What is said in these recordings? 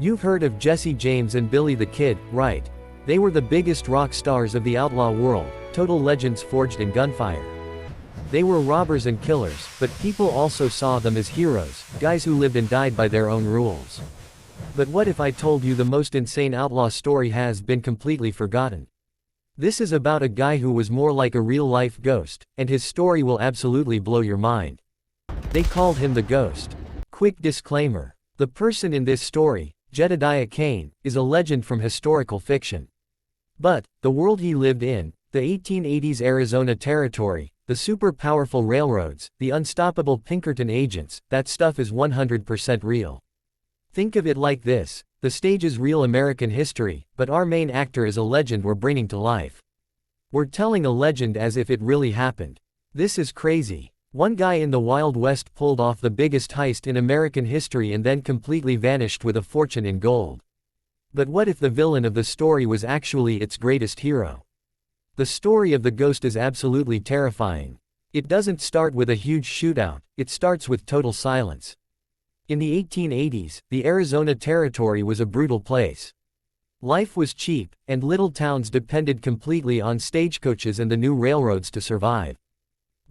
You've heard of Jesse James and Billy the Kid, right? They were the biggest rock stars of the outlaw world, total legends forged in gunfire. They were robbers and killers, but people also saw them as heroes, guys who lived and died by their own rules. But what if I told you the most insane outlaw story has been completely forgotten? This is about a guy who was more like a real-life ghost, and his story will absolutely blow your mind. They called him the Ghost. Quick disclaimer. The person in this story, Jedediah Kane, is a legend from historical fiction. But, the world he lived in, the 1880s Arizona Territory, the super-powerful railroads, the unstoppable Pinkerton agents, that stuff is 100% real. Think of it like this, the stage is real American history, but our main actor is a legend we're bringing to life. We're telling a legend as if it really happened. This is crazy. One guy in the Wild West pulled off the biggest heist in American history and then completely vanished with a fortune in gold. But what if the villain of the story was actually its greatest hero? The story of the Ghost is absolutely terrifying. It doesn't start with a huge shootout, it starts with total silence. In the 1880s, the Arizona Territory was a brutal place. Life was cheap, and little towns depended completely on stagecoaches and the new railroads to survive.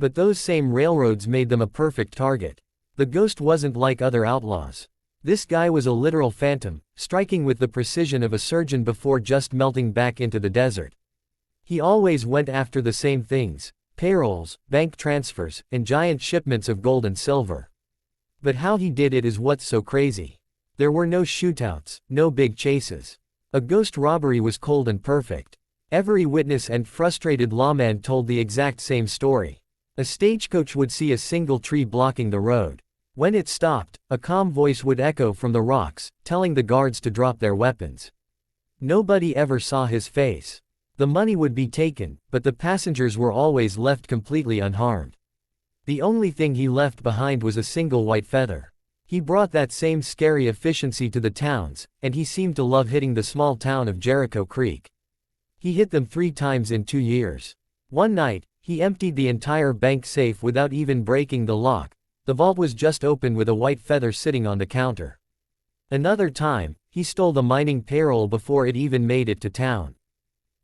But those same railroads made them a perfect target. The Ghost wasn't like other outlaws. This guy was a literal phantom, striking with the precision of a surgeon before just melting back into the desert. He always went after the same things: payrolls, bank transfers, and giant shipments of gold and silver. But how he did it is what's so crazy. There were no shootouts, no big chases. A ghost robbery was cold and perfect. Every witness and frustrated lawman told the exact same story. A stagecoach would see a single tree blocking the road. When it stopped, a calm voice would echo from the rocks, telling the guards to drop their weapons. Nobody ever saw his face. The money would be taken, but the passengers were always left completely unharmed. The only thing he left behind was a single white feather. He brought that same scary efficiency to the towns, and he seemed to love hitting the small town of Jericho Creek. He hit them 3 times in 2 years. One night, he emptied the entire bank safe without even breaking the lock. The vault was just open with a white feather sitting on the counter. Another time, he stole the mining payroll before it even made it to town.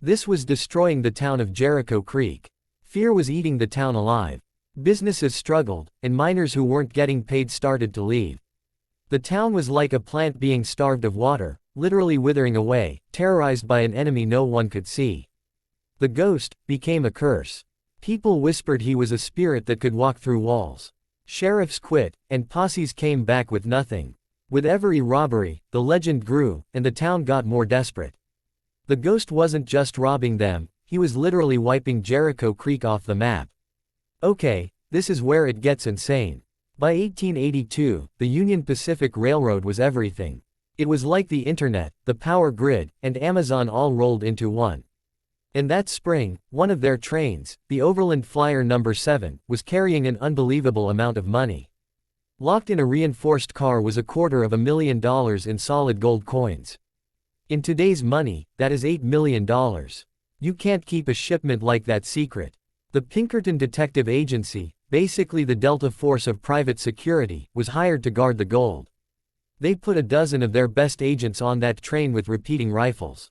This was destroying the town of Jericho Creek. Fear was eating the town alive. Businesses struggled, and miners who weren't getting paid started to leave. The town was like a plant being starved of water, literally withering away, terrorized by an enemy no one could see. The Ghost became a curse. People whispered he was a spirit that could walk through walls. Sheriffs quit, and posses came back with nothing. With every robbery, the legend grew, and the town got more desperate. The Ghost wasn't just robbing them, he was literally wiping Jericho Creek off the map. Okay, this is where it gets insane. By 1882, the Union Pacific Railroad was everything. It was like the internet, the power grid, and Amazon all rolled into one. In that spring, one of their trains, the Overland Flyer No. 7, was carrying an unbelievable amount of money. Locked in a reinforced car was $250,000 in solid gold coins. In today's money, that is $8 million. You can't keep a shipment like that secret. The Pinkerton Detective Agency, basically the Delta Force of private security, was hired to guard the gold. They put a dozen of their best agents on that train with repeating rifles.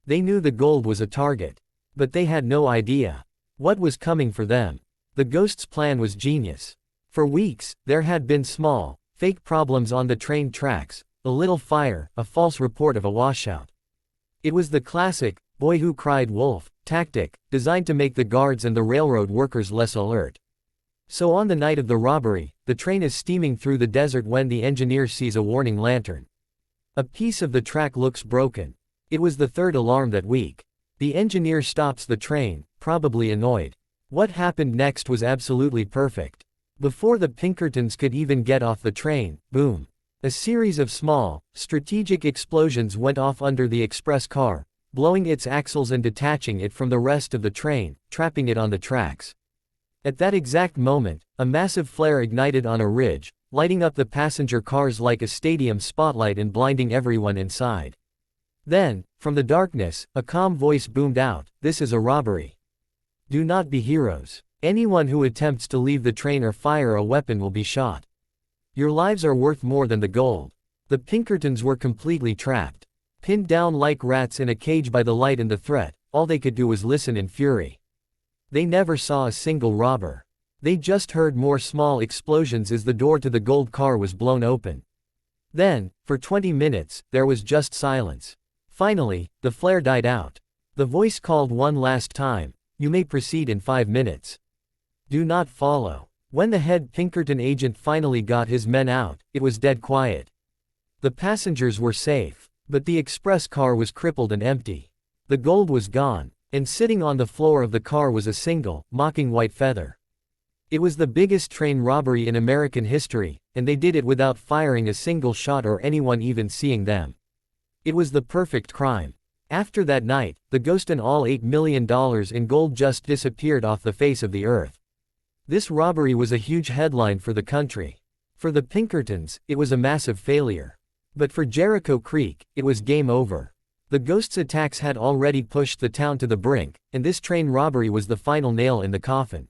They knew the gold was a target. But they had no idea what was coming for them. The Ghost's plan was genius. For weeks, there had been small, fake problems on the train tracks, a little fire, a false report of a washout. It was the classic, boy who cried wolf, tactic, designed to make the guards and the railroad workers less alert. So on the night of the robbery, the train is steaming through the desert when the engineer sees a warning lantern. A piece of the track looks broken. It was the 3rd alarm that week. The engineer stops the train, probably annoyed. What happened next was absolutely perfect. Before the Pinkertons could even get off the train, boom. A series of small, strategic explosions went off under the express car, blowing its axles and detaching it from the rest of the train, trapping it on the tracks. At that exact moment, a massive flare ignited on a ridge, lighting up the passenger cars like a stadium spotlight and blinding everyone inside. Then, from the darkness, a calm voice boomed out, "This is a robbery. Do not be heroes. Anyone who attempts to leave the train or fire a weapon will be shot. Your lives are worth more than the gold." The Pinkertons were completely trapped. Pinned down like rats in a cage by the light and the threat, all they could do was listen in fury. They never saw a single robber. They just heard more small explosions as the door to the gold car was blown open. Then, for 20 minutes, there was just silence. Finally, the flare died out. The voice called one last time, "You may proceed in 5 minutes. Do not follow." When the head Pinkerton agent finally got his men out, it was dead quiet. The passengers were safe, but the express car was crippled and empty. The gold was gone, and sitting on the floor of the car was a single, mocking white feather. It was the biggest train robbery in American history, and they did it without firing a single shot or anyone even seeing them. It was the perfect crime. After that night, the ghost and all $8 million in gold just disappeared off the face of the earth. This robbery was a huge headline for the country. For the Pinkertons, it was a massive failure. But for Jericho Creek, it was game over. The ghost's attacks had already pushed the town to the brink, and this train robbery was the final nail in the coffin.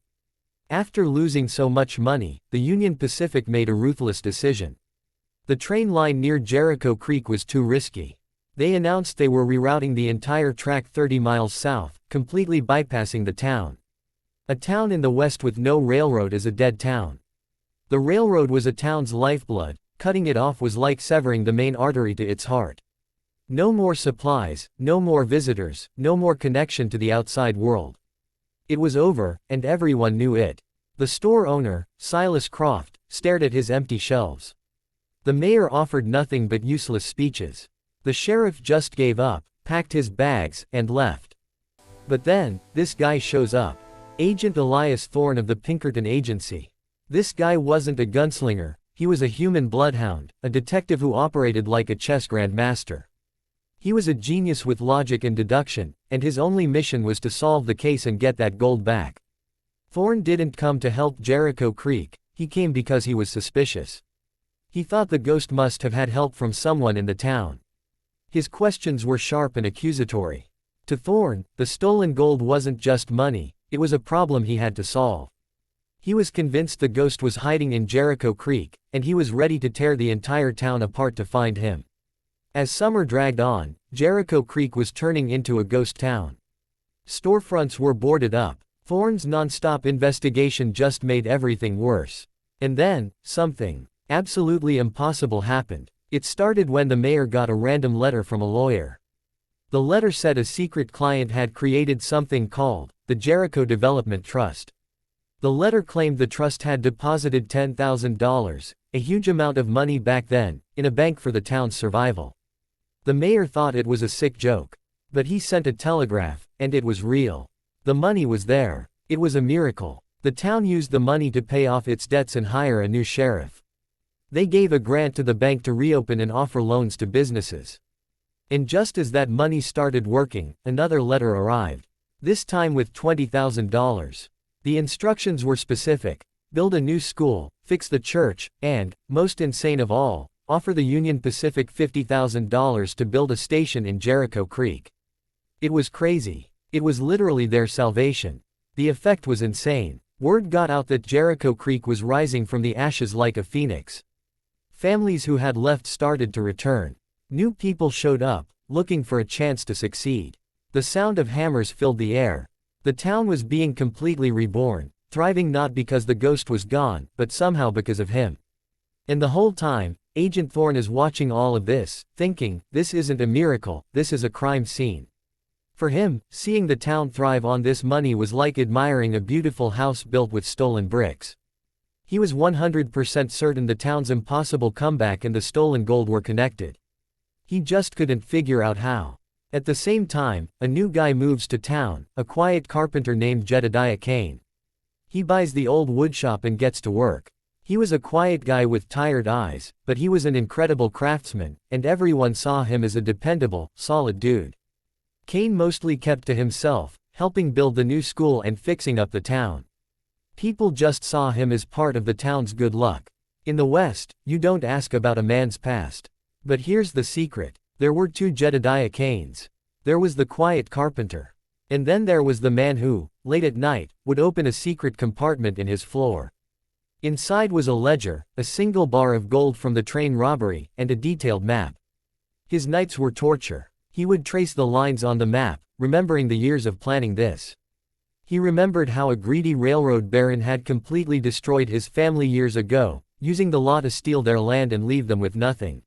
After losing so much money, the Union Pacific made a ruthless decision. The train line near Jericho Creek was too risky. They announced they were rerouting the entire track 30 miles south, completely bypassing the town. A town in the west with no railroad is a dead town. The railroad was a town's lifeblood. Cutting it off was like severing the main artery to its heart. No more supplies, no more visitors, no more connection to the outside world. It was over, and everyone knew it. The store owner, Silas Croft, stared at his empty shelves. The mayor offered nothing but useless speeches. The sheriff just gave up, packed his bags, and left. But then, this guy shows up. Agent Elias Thorne of the Pinkerton Agency. This guy wasn't a gunslinger, he was a human bloodhound, a detective who operated like a chess grandmaster. He was a genius with logic and deduction, and his only mission was to solve the case and get that gold back. Thorne didn't come to help Jericho Creek, he came because he was suspicious. He thought the ghost must have had help from someone in the town. His questions were sharp and accusatory. To Thorne, the stolen gold wasn't just money, it was a problem he had to solve. He was convinced the ghost was hiding in Jericho Creek, and he was ready to tear the entire town apart to find him. As summer dragged on, Jericho Creek was turning into a ghost town. Storefronts were boarded up. Thorne's non-stop investigation just made everything worse. And then, something absolutely impossible happened. It started when the mayor got a random letter from a lawyer. The letter said a secret client had created something called the Jericho Development Trust. The letter claimed the trust had deposited $10,000, a huge amount of money back then, in a bank for the town's survival. The mayor thought it was a sick joke. But he sent a telegraph, and it was real. The money was there. It was a miracle. The town used the money to pay off its debts and hire a new sheriff. They gave a grant to the bank to reopen and offer loans to businesses. And just as that money started working, another letter arrived. This time with $20,000. The instructions were specific. Build a new school, fix the church, and, most insane of all, offer the Union Pacific $50,000 to build a station in Jericho Creek. It was crazy. It was literally their salvation. The effect was insane. Word got out that Jericho Creek was rising from the ashes like a phoenix. Families who had left started to return. New people showed up, looking for a chance to succeed. The sound of hammers filled the air. The town was being completely reborn, thriving not because the ghost was gone, but somehow because of him. And the whole time, Agent Thorne is watching all of this, thinking, this isn't a miracle, this is a crime scene. For him, seeing the town thrive on this money was like admiring a beautiful house built with stolen bricks. He was 100% certain the town's impossible comeback and the stolen gold were connected. He just couldn't figure out how. At the same time, a new guy moves to town, a quiet carpenter named Jedediah Kane. He buys the old woodshop and gets to work. He was a quiet guy with tired eyes, but he was an incredible craftsman, and everyone saw him as a dependable, solid dude. Kane mostly kept to himself, helping build the new school and fixing up the town. People just saw him as part of the town's good luck. In the West, you don't ask about a man's past. But here's the secret. There were two Jedediah Kanes. There was the quiet carpenter. And then there was the man who, late at night, would open a secret compartment in his floor. Inside was a ledger, a single bar of gold from the train robbery, and a detailed map. His nights were torture. He would trace the lines on the map, remembering the years of planning this. He remembered how a greedy railroad baron had completely destroyed his family years ago, using the law to steal their land and leave them with nothing.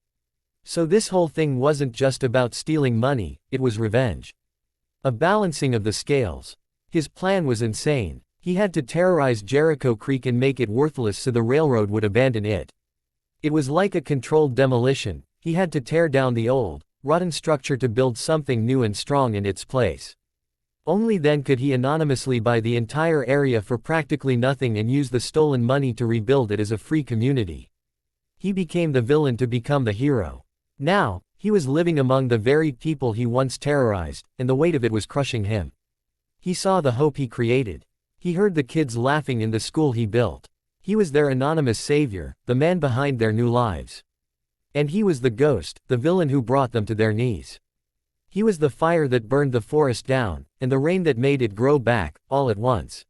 So this whole thing wasn't just about stealing money, it was revenge. A balancing of the scales. His plan was insane. He had to terrorize Jericho Creek and make it worthless so the railroad would abandon it. It was like a controlled demolition. He had to tear down the old, rotten structure to build something new and strong in its place. Only then could he anonymously buy the entire area for practically nothing and use the stolen money to rebuild it as a free community. He became the villain to become the hero. Now, he was living among the very people he once terrorized, and the weight of it was crushing him. He saw the hope he created. He heard the kids laughing in the school he built. He was their anonymous savior, the man behind their new lives. And he was the ghost, the villain who brought them to their knees. He was the fire that burned the forest down, and the rain that made it grow back, all at once.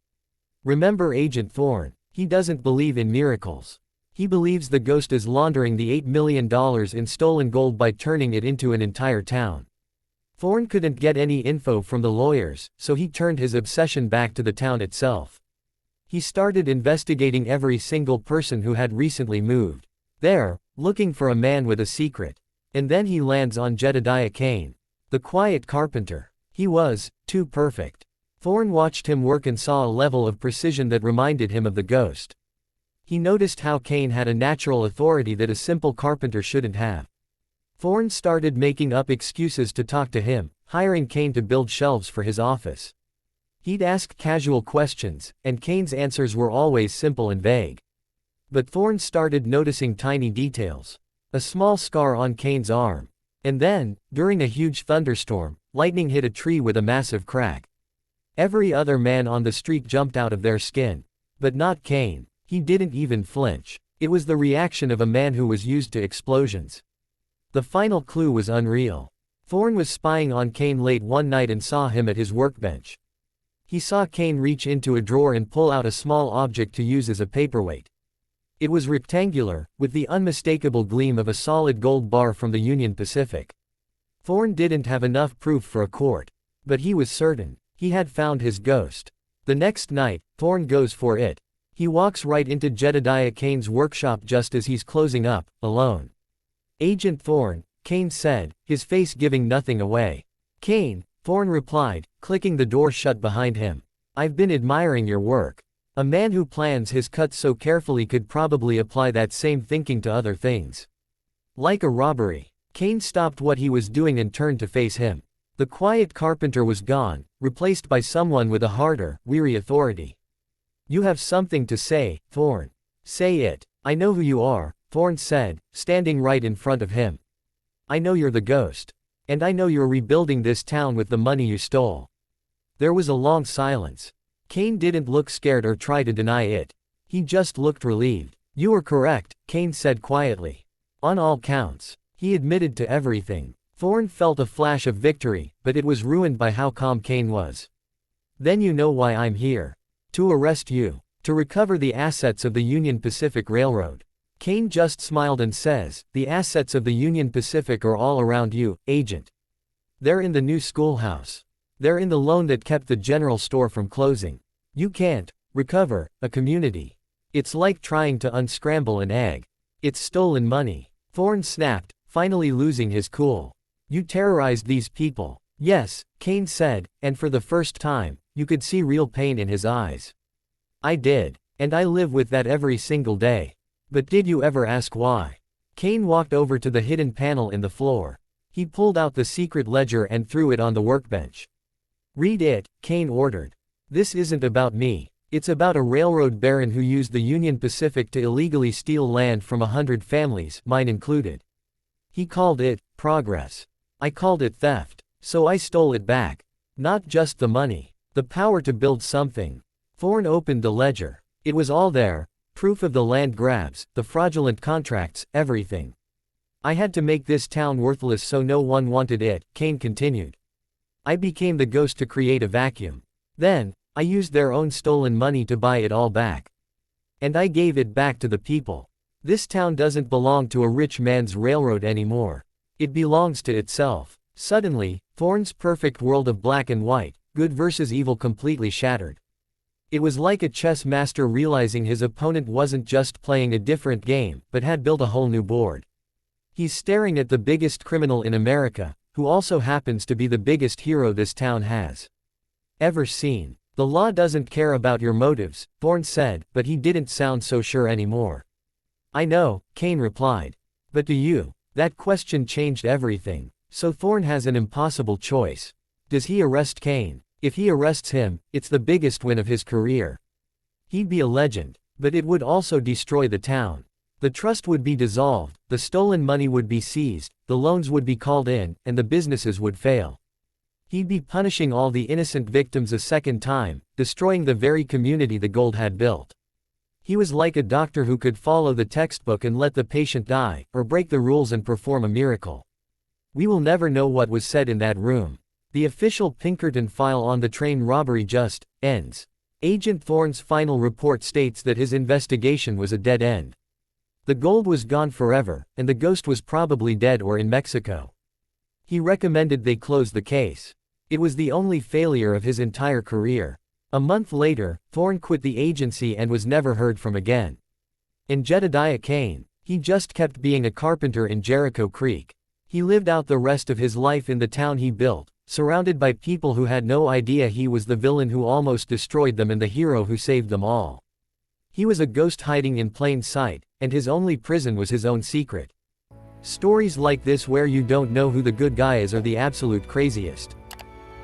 Remember Agent Thorne. He doesn't believe in miracles. He believes the ghost is laundering the $8 million in stolen gold by turning it into an entire town. Thorne couldn't get any info from the lawyers, so he turned his obsession back to the town itself. He started investigating every single person who had recently moved there, looking for a man with a secret. And then he lands on Jedediah Kane, the quiet carpenter. He was too perfect. Thorne watched him work and saw a level of precision that reminded him of the ghost. He noticed how Kane had a natural authority that a simple carpenter shouldn't have. Thorne started making up excuses to talk to him, hiring Kane to build shelves for his office. He'd ask casual questions, and Kane's answers were always simple and vague. But Thorne started noticing tiny details. A small scar on Kane's arm. And then, during a huge thunderstorm, lightning hit a tree with a massive crack. Every other man on the street jumped out of their skin. But not Kane. He didn't even flinch. It was the reaction of a man who was used to explosions. The final clue was unreal. Thorne was spying on Kane late one night and saw him at his workbench. He saw Kane reach into a drawer and pull out a small object to use as a paperweight. It was rectangular, with the unmistakable gleam of a solid gold bar from the Union Pacific. Thorne didn't have enough proof for a court. But he was certain. He had found his ghost. The next night, Thorne goes for it. He walks right into Jedediah Kane's workshop just as he's closing up, alone. "Agent Thorne," Kane said, his face giving nothing away. "Kane," Thorne replied, clicking the door shut behind him. "I've been admiring your work. A man who plans his cuts so carefully could probably apply that same thinking to other things. Like a robbery." Kane stopped what he was doing and turned to face him. The quiet carpenter was gone, replaced by someone with a harder, weary authority. "You have something to say, Thorne. Say it." "I know who you are," Thorne said, standing right in front of him. "I know you're the ghost. And I know you're rebuilding this town with the money you stole." There was a long silence. Kane didn't look scared or try to deny it. He just looked relieved. "You are correct," Kane said quietly. "On all counts." He admitted to everything. Thorne felt a flash of victory, but it was ruined by how calm Kane was. "Then you know why I'm here. To arrest you. To recover the assets of the Union Pacific Railroad." Kane just smiled and says, "The assets of the Union Pacific are all around you, Agent. They're in the new schoolhouse. They're in the loan that kept the general store from closing. You can't recover a community. It's like trying to unscramble an egg. It's stolen money." Thorne snapped, finally losing his cool. "You terrorized these people." "Yes," Kane said, and for the first time, you could see real pain in his eyes. "I did. And I live with that every single day. But did you ever ask why?" Kane walked over to the hidden panel in the floor. He pulled out the secret ledger and threw it on the workbench. "Read it," Kane ordered. "This isn't about me. It's about a railroad baron who used the Union Pacific to illegally steal land from 100 families, mine included. He called it progress. I called it theft. So I stole it back. Not just the money. The power to build something." Thorne opened the ledger. It was all there. Proof of the land grabs, the fraudulent contracts, everything. "I had to make this town worthless so no one wanted it," Kane continued. "I became the ghost to create a vacuum. Then, I used their own stolen money to buy it all back. And I gave it back to the people. This town doesn't belong to a rich man's railroad anymore. It belongs to itself. Suddenly, Thorne's perfect world of black and white, good versus evil completely shattered. It was like a chess master realizing his opponent wasn't just playing a different game, but had built a whole new board. He's staring at the biggest criminal in America, who also happens to be the biggest hero this town has ever seen. The law doesn't care about your motives, Thorne said, but he didn't sound so sure anymore. I know, Kane replied. But do you? That question changed everything. So Thorne has an impossible choice. Does he arrest Kane? If he arrests him, it's the biggest win of his career. He'd be a legend, but it would also destroy the town. The trust would be dissolved, the stolen money would be seized, the loans would be called in, and the businesses would fail. He'd be punishing all the innocent victims a second time, destroying the very community the gold had built. He was like a doctor who could follow the textbook and let the patient die, or break the rules and perform a miracle. We will never know what was said in that room. The official Pinkerton file on the train robbery just ends. Agent Thorne's final report states that his investigation was a dead end. The gold was gone forever, and the ghost was probably dead or in Mexico. He recommended they close the case. It was the only failure of his entire career. A month later, Thorne quit the agency and was never heard from again. And Jedediah Kane, he just kept being a carpenter in Jericho Creek. He lived out the rest of his life in the town he built, surrounded by people who had no idea he was the villain who almost destroyed them and the hero who saved them all. He was a ghost hiding in plain sight, and his only prison was his own secret. Stories like this where you don't know who the good guy is are the absolute craziest.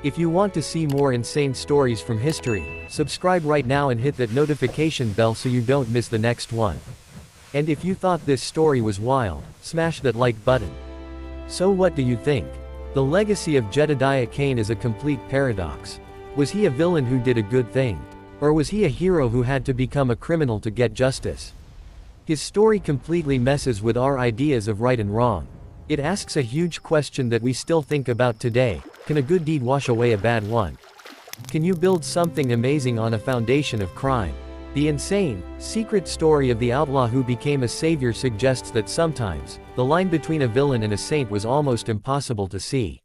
If you want to see more insane stories from history, subscribe right now and hit that notification bell so you don't miss the next one. And if you thought this story was wild, smash that like button. So what do you think? The legacy of Jedediah Kane is a complete paradox. Was he a villain who did a good thing? Or was he a hero who had to become a criminal to get justice? His story completely messes with our ideas of right and wrong. It asks a huge question that we still think about today: can a good deed wash away a bad one? Can you build something amazing on a foundation of crime? The insane, secret story of the outlaw who became a savior suggests that sometimes, the line between a villain and a saint was almost impossible to see.